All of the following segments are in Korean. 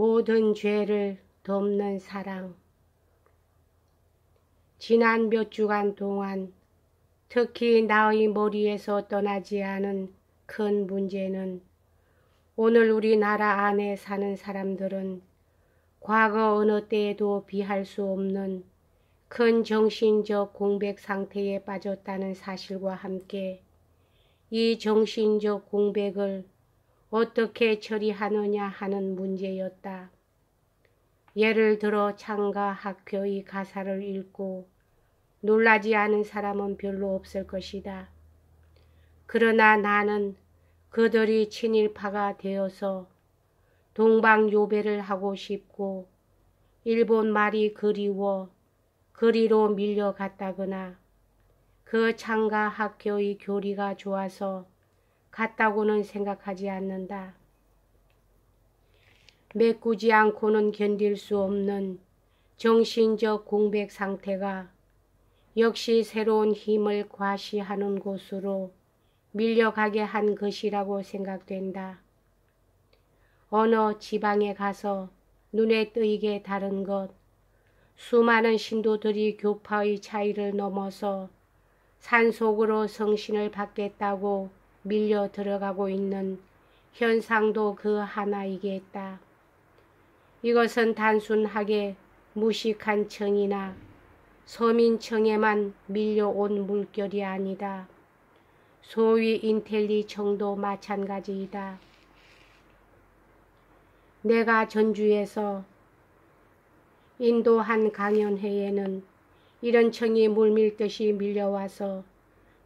모든 죄를 덮는 사랑. 지난 몇 주간 동안 특히 나의 머리에서 떠나지 않은 큰 문제는 오늘 우리나라 안에 사는 사람들은 과거 어느 때에도 비할 수 없는 큰 정신적 공백 상태에 빠졌다는 사실과 함께 이 정신적 공백을 어떻게 처리하느냐 하는 문제였다. 예를 들어 창가 학교의 가사를 읽고 놀라지 않은 사람은 별로 없을 것이다. 그러나 나는 그들이 친일파가 되어서 동방요배를 하고 싶고 일본 말이 그리워 그리로 밀려갔다거나 그 창가 학교의 교리가 좋아서 갔다고는 생각하지 않는다. 메꾸지 않고는 견딜 수 없는 정신적 공백 상태가 역시 새로운 힘을 과시하는 곳으로 밀려가게 한 것이라고 생각된다. 어느 지방에 가서 눈에 띄게 다른 것, 수많은 신도들이 교파의 차이를 넘어서 산속으로 성신을 받겠다고 밀려 들어가고 있는 현상도 그 하나이겠다. 이것은 단순하게 무식한 청이나 서민청에만 밀려온 물결이 아니다. 소위 인텔리청도 마찬가지이다. 내가 전주에서 인도한 강연회에는 이런 청이 물밀듯이 밀려와서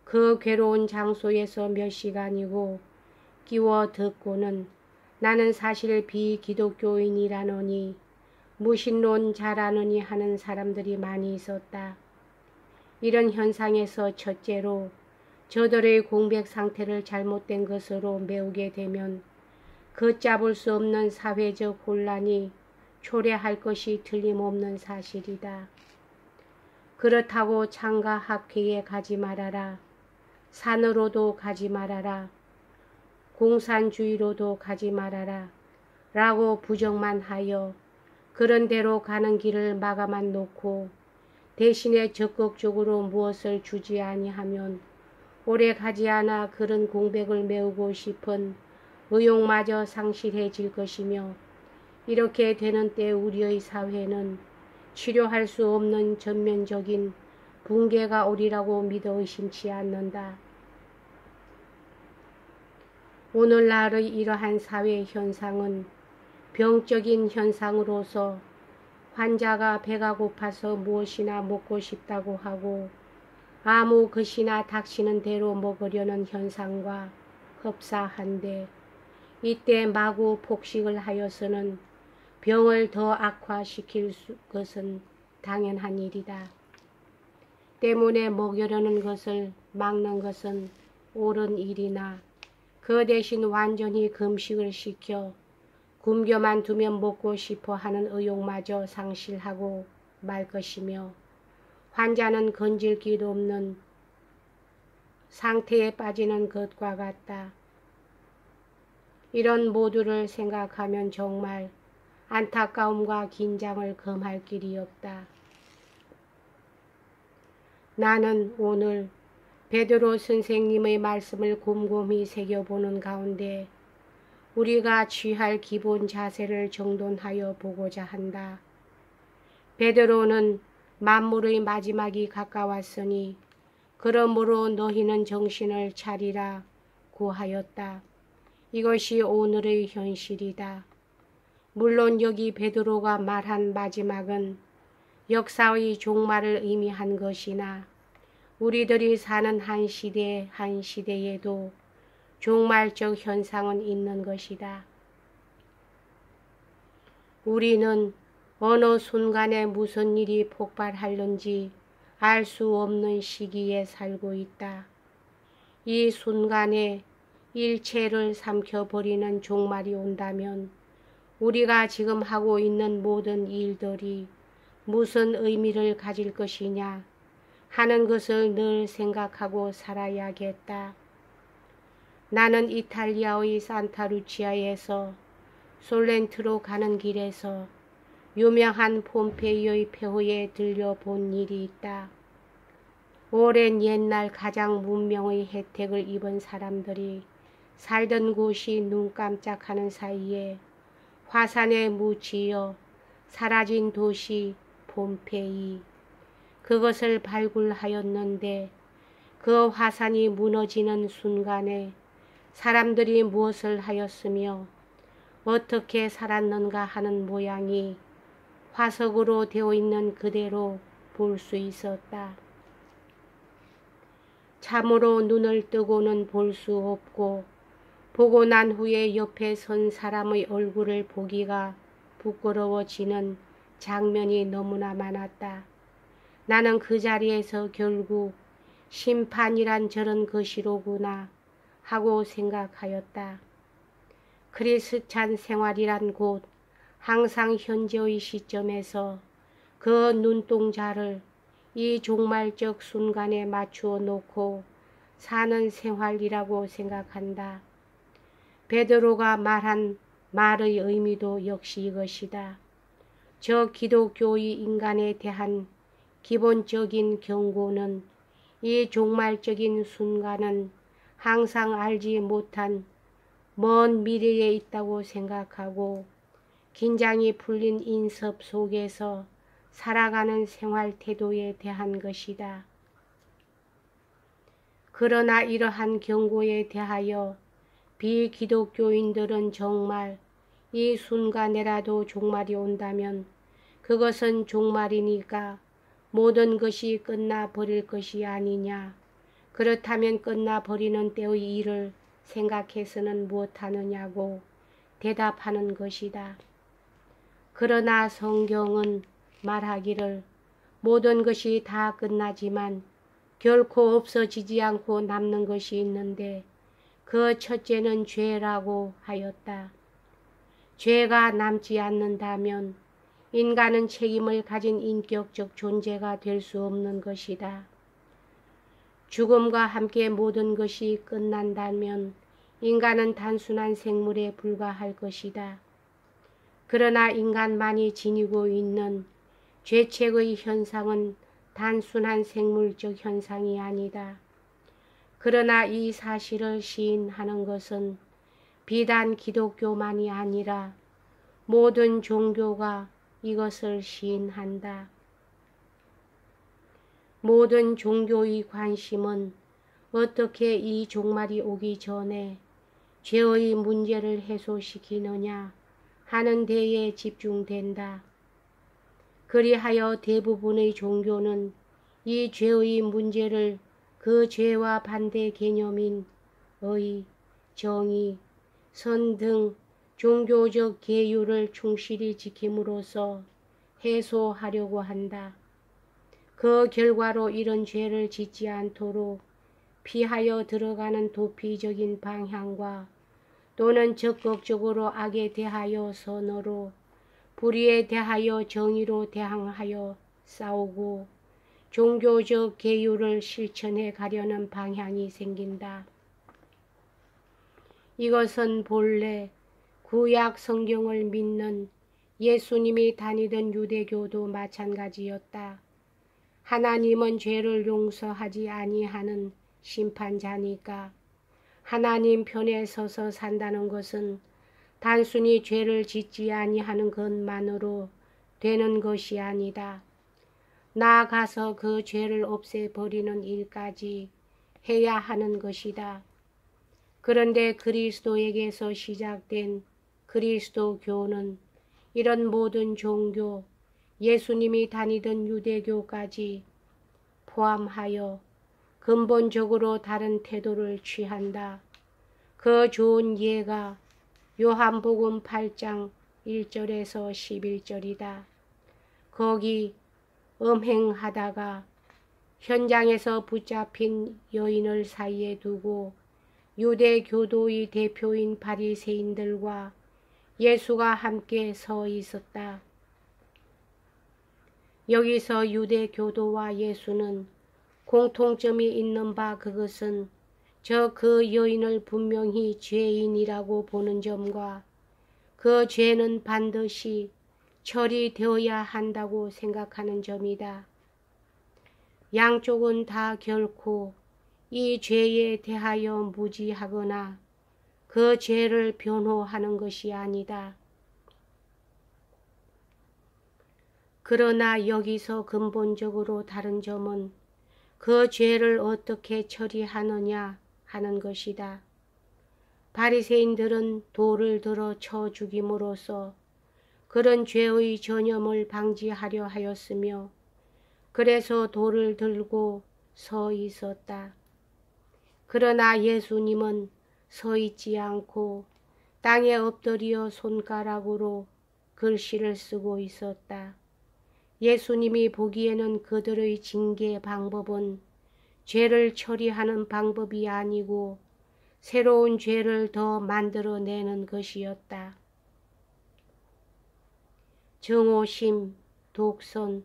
그 괴로운 장소에서 몇 시간이고 끼워 듣고는 나는 사실 비기독교인이라느니 무신론 잘하느니 하는 사람들이 많이 있었다. 이런 현상에서 첫째로 저들의 공백 상태를 잘못된 것으로 메우게 되면 걷잡을 수 없는 사회적 혼란이 초래할 것이 틀림없는 사실이다. 그렇다고 창가 학회에 가지 말아라. 산으로도 가지 말아라. 공산주의로도 가지 말아라. 라고 부정만 하여 그런 대로 가는 길을 막아만 놓고 대신에 적극적으로 무엇을 주지 아니하면 오래 가지 않아 그런 공백을 메우고 싶은 의욕마저 상실해질 것이며 이렇게 되는 때 우리의 사회는 치료할 수 없는 전면적인 붕괴가 오리라고 믿어 의심치 않는다. 오늘날의 이러한 사회 현상은 병적인 현상으로서 환자가 배가 고파서 무엇이나 먹고 싶다고 하고 아무 것이나 닥치는 대로 먹으려는 현상과 흡사한데 이때 마구 폭식을 하여서는 병을 더 악화시킬 것은 당연한 일이다. 때문에 먹으려는 것을 막는 것은 옳은 일이나 그 대신 완전히 금식을 시켜 굶겨만 두면 먹고 싶어 하는 의욕마저 상실하고 말 것이며 환자는 건질 길도 없는 상태에 빠지는 것과 같다. 이런 모두를 생각하면 정말 안타까움과 긴장을 금할 길이 없다. 나는 오늘 베드로 선생님의 말씀을 곰곰이 새겨보는 가운데 우리가 취할 기본 자세를 정돈하여 보고자 한다. 베드로는 만물의 마지막이 가까웠으니 그러므로 너희는 정신을 차리라 구하였다. 이것이 오늘의 현실이다. 물론 여기 베드로가 말한 마지막은 역사의 종말을 의미한 것이나 우리들이 사는 한 시대에도 종말적 현상은 있는 것이다. 우리는 어느 순간에 무슨 일이 폭발할는지 알 수 없는 시기에 살고 있다. 이 순간에 일체를 삼켜버리는 종말이 온다면 우리가 지금 하고 있는 모든 일들이 무슨 의미를 가질 것이냐 하는 것을 늘 생각하고 살아야겠다. 나는 이탈리아의 산타루치아에서 솔렌트로 가는 길에서 유명한 폼페이오의 폐허에 들려본 일이 있다. 오랜 옛날 가장 문명의 혜택을 입은 사람들이 살던 곳이 눈 깜짝하는 사이에 화산에 묻히어 사라진 도시 폼페이, 그것을 발굴하였는데 그 화산이 무너지는 순간에 사람들이 무엇을 하였으며 어떻게 살았는가 하는 모양이 화석으로 되어 있는 그대로 볼 수 있었다. 참으로 눈을 뜨고는 볼 수 없고 보고 난 후에 옆에 선 사람의 얼굴을 보기가 부끄러워지는 장면이 너무나 많았다. 나는 그 자리에서 결국 심판이란 저런 것이로구나 하고 생각하였다. 크리스찬 생활이란 곳, 항상 현재의 시점에서 그 눈동자를 이 종말적 순간에 맞추어 놓고 사는 생활이라고 생각한다. 베드로가 말한 말의 의미도 역시 이것이다. 저 기독교의 인간에 대한 기본적인 경고는 이 종말적인 순간은 항상 알지 못한 먼 미래에 있다고 생각하고 긴장이 풀린 인섭 속에서 살아가는 생활 태도에 대한 것이다. 그러나 이러한 경고에 대하여 비기독교인들은 정말 이 순간에라도 종말이 온다면 그것은 종말이니까 모든 것이 끝나버릴 것이 아니냐. 그렇다면 끝나버리는 때의 일을 생각해서는 무엇하느냐고 대답하는 것이다. 그러나 성경은 말하기를 모든 것이 다 끝나지만 결코 없어지지 않고 남는 것이 있는데 그 첫째는 죄라고 하였다. 죄가 남지 않는다면 인간은 책임을 가진 인격적 존재가 될 수 없는 것이다. 죽음과 함께 모든 것이 끝난다면 인간은 단순한 생물에 불과할 것이다. 그러나 인간만이 지니고 있는 죄책의 현상은 단순한 생물적 현상이 아니다. 그러나 이 사실을 시인하는 것은 비단 기독교만이 아니라 모든 종교가 이것을 시인한다. 모든 종교의 관심은 어떻게 이 종말이 오기 전에 죄의 문제를 해소시키느냐 하는 데에 집중된다. 그리하여 대부분의 종교는 이 죄의 문제를 그 죄와 반대 개념인 의, 정의, 선 등 종교적 계율을 충실히 지킴으로써 해소하려고 한다. 그 결과로 이런 죄를 짓지 않도록 피하여 들어가는 도피적인 방향과 또는 적극적으로 악에 대하여 선어로 불의에 대하여 정의로 대항하여 싸우고 종교적 계율을 실천해 가려는 방향이 생긴다. 이것은 본래 구약 성경을 믿는 예수님이 다니던 유대교도 마찬가지였다. 하나님은 죄를 용서하지 아니하는 심판자니까 하나님 편에 서서 산다는 것은 단순히 죄를 짓지 아니하는 것만으로 되는 것이 아니다. 나아가서 그 죄를 없애버리는 일까지 해야 하는 것이다. 그런데 그리스도에게서 시작된 그리스도교는 이런 모든 종교, 예수님이 다니던 유대교까지 포함하여 근본적으로 다른 태도를 취한다. 그 좋은 예가 요한복음 8장 1절에서 11절이다. 거기 음행하다가 현장에서 붙잡힌 여인을 사이에 두고 유대교도의 대표인 바리새인들과 예수가 함께 서 있었다. 여기서 유대교도와 예수는 공통점이 있는 바 그것은 그 여인을 분명히 죄인이라고 보는 점과 그 죄는 반드시 처리되어야 한다고 생각하는 점이다. 양쪽은 다 결코 이 죄에 대하여 무지하거나 그 죄를 변호하는 것이 아니다. 그러나 여기서 근본적으로 다른 점은 그 죄를 어떻게 처리하느냐 하는 것이다. 바리새인들은 돌을 들어 쳐 죽임으로써 그런 죄의 전염을 방지하려 하였으며 그래서 돌을 들고 서 있었다. 그러나 예수님은 서 있지 않고 땅에 엎드려 손가락으로 글씨를 쓰고 있었다. 예수님이 보기에는 그들의 징계 방법은 죄를 처리하는 방법이 아니고 새로운 죄를 더 만들어내는 것이었다. 정오심, 독선,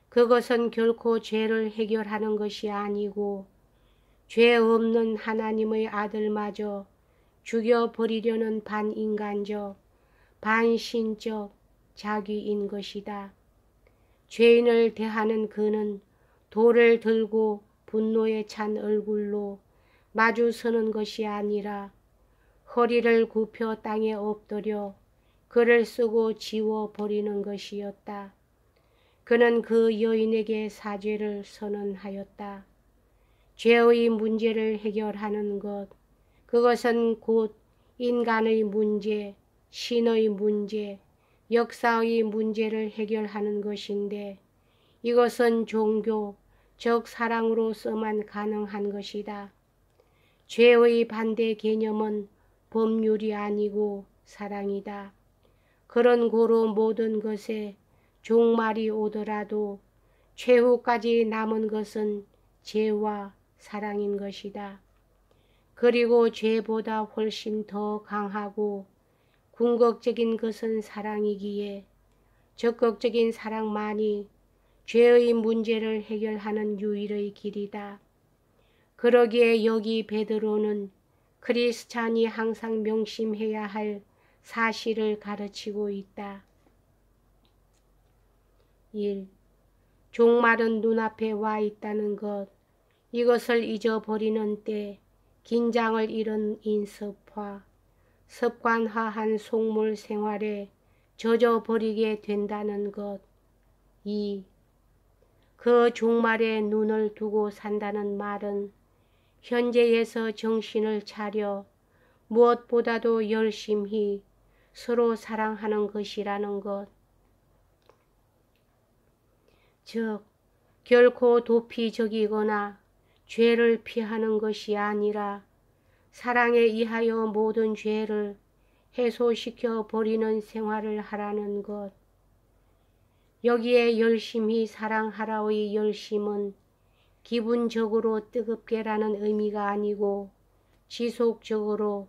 그것은 결코 죄를 해결하는 것이 아니고 죄 없는 하나님의 아들마저 죽여버리려는 반인간적, 반신적 자기인 것이다. 죄인을 대하는 그는 돌을 들고 분노에 찬 얼굴로 마주서는 것이 아니라 허리를 굽혀 땅에 엎드려 글을 쓰고 지워버리는 것이었다. 그는 그 여인에게 사죄를 선언하였다. 죄의 문제를 해결하는 것, 그것은 곧 인간의 문제, 신의 문제, 역사의 문제를 해결하는 것인데 이것은 종교, 즉 사랑으로서만 가능한 것이다. 죄의 반대 개념은 법률이 아니고 사랑이다. 그런 고로 모든 것에 종말이 오더라도 최후까지 남은 것은 죄와 사랑인 것이다. 그리고 죄보다 훨씬 더 강하고 궁극적인 것은 사랑이기에 적극적인 사랑만이 죄의 문제를 해결하는 유일의 길이다. 그러기에 여기 베드로는 크리스찬이 항상 명심해야 할 사실을 가르치고 있다. 1. 종말은 눈앞에 와 있다는 것, 이것을 잊어버리는 때 긴장을 잃은 인습화, 습관화한 속물 생활에 젖어버리게 된다는 것. 2. 그 종말에 눈을 두고 산다는 말은 현재에서 정신을 차려 무엇보다도 열심히 서로 사랑하는 것이라는 것. 즉, 결코 도피적이거나 죄를 피하는 것이 아니라 사랑에 의하여 모든 죄를 해소시켜 버리는 생활을 하라는 것. 여기에 열심히 사랑하라의 열심은 기분적으로 뜨겁게라는 의미가 아니고 지속적으로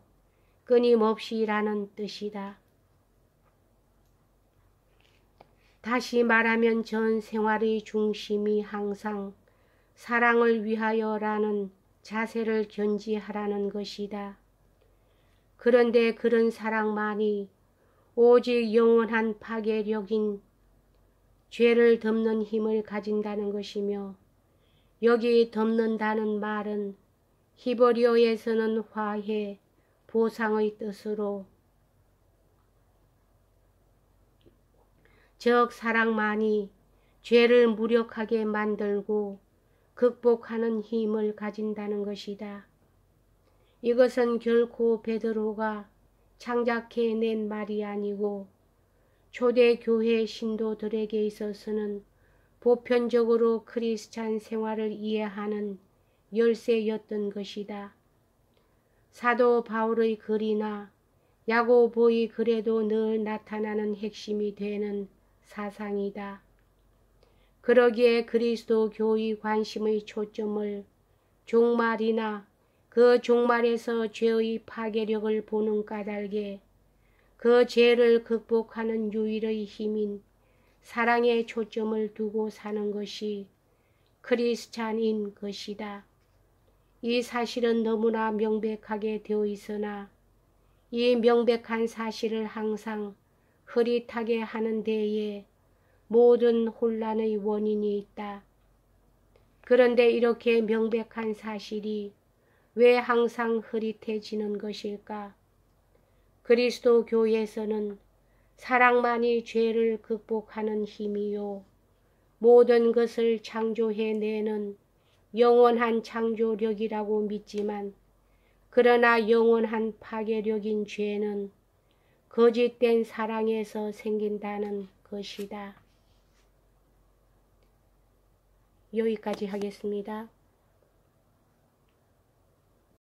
끊임없이라는 뜻이다. 다시 말하면 전 생활의 중심이 항상 사랑을 위하여라는 자세를 견지하라는 것이다. 그런데 그런 사랑만이 오직 영원한 파괴력인 죄를 덮는 힘을 가진다는 것이며 여기 덮는다는 말은 히브리어에서는 화해, 보상의 뜻으로 즉 사랑만이 죄를 무력하게 만들고 극복하는 힘을 가진다는 것이다. 이것은 결코 베드로가 창작해낸 말이 아니고 초대 교회 신도들에게 있어서는 보편적으로 크리스찬 생활을 이해하는 열쇠였던 것이다. 사도 바울의 글이나 야고보의 글에도 늘 나타나는 핵심이 되는 사상이다. 그러기에 그리스도 교의 관심의 초점을 종말이나 그 종말에서 죄의 파괴력을 보는 까닭에 그 죄를 극복하는 유일의 힘인 사랑에 초점을 두고 사는 것이 크리스찬인 것이다. 이 사실은 너무나 명백하게 되어 있으나 이 명백한 사실을 항상 흐릿하게 하는 데에 모든 혼란의 원인이 있다. 그런데 이렇게 명백한 사실이 왜 항상 흐릿해지는 것일까? 그리스도 교에서는 사랑만이 죄를 극복하는 힘이요 모든 것을 창조해내는 영원한 창조력이라고 믿지만, 그러나 영원한 파괴력인 죄는 거짓된 사랑에서 생긴다는 것이다. 여기까지 하겠습니다.